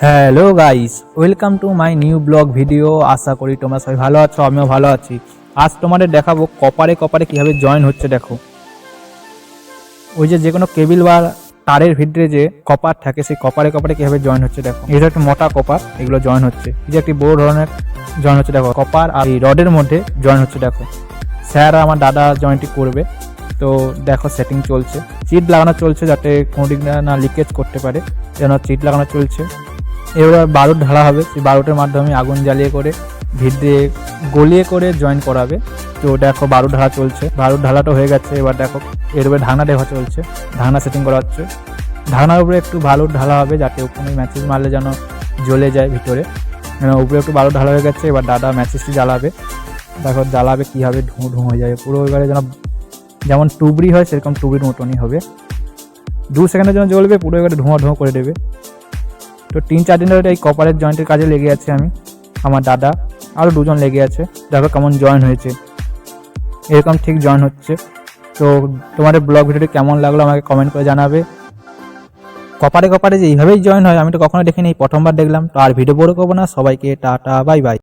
Hello guys, welcome to my new blog video. আশা করি তোমরা সবাই ভালো আছো, আমিও ভালো আছি। আজ তোমাদের দেখাবো কপারে কপারে কীভাবে জয়েন হচ্ছে। দেখো, ওই যে কোনো কেবিল বা তারের ভিতরে যে কপার থাকে, সেই কপারে কপারে কীভাবে জয়েন হচ্ছে। দেখো, এটা একটা মোটা কপার, এগুলো জয়েন হচ্ছে। এই যে একটি বড় ধরনের জয়েন হচ্ছে। দেখো, কপার আর এই রডের মধ্যে জয়েন হচ্ছে। দেখো, স্যার আর আমার দাদা জয়েন্টটি করবে। তো দেখো, সেটিং চলছে, চিট লাগানো চলছে, যাতে কোনো দিক না লিকেজ করতে পারে, যেন চিট লাগানো চলছে। এবার বারুদ ঢালা হবে, সেই বারুদের মাধ্যমে আগুন জ্বালিয়ে করে ভিতরে গলিয়ে করে জয়েন করাবে। তো দেখো, বারুদ ঢালা চলছে, বারুদ ঢালাটা হয়ে গেছে। এবার দেখো, এর উপরে ঢাকনা দেওয়া চলছে, ঢাকনা সেটিং করা হচ্ছে। ঢাকনার উপরে একটু বারুদ ঢালা হবে, যাতে ওখানে ম্যাচেস মারলে যেন জ্বলে যায় ভিতরে। উপরে একটু বারুদ ঢালা হয়ে গেছে। এবার দাদা ম্যাচেসটি জ্বালাবে। দেখো জ্বালাবে কীভাবে, ধুঁ ধুঁ হয়ে যাবে পুরো। এবারে যেমন টুবড়ি হয়, সেরকম টুবড়ির মতনই হবে। 2 সেকেন্ডের জন্য জ্বলবে পুরো, এবারে ধোঁয়া ধোঁয়া করে দেবে। তো 3-4 দিন ধরে এই কপারের জয়েন্টের কাজে লেগে আছে আমি, আমার দাদা, আরও 2 জন লেগে আছে। দেখো কেমন জয়েন হয়েছে, এরকম ঠিক জয়েন হচ্ছে। তো তোমাদের ব্লগ ভিডিওটি কেমন লাগলো আমাকে কমেন্ট করে জানাবে। কপারে কপারে যে এইভাবেই জয়েন হয়, আমি তো কখনো দেখিনি, প্রথমবার দেখলাম। তো আর ভিডিও বড় করবো না, সবাইকে টাটা বাই বাই।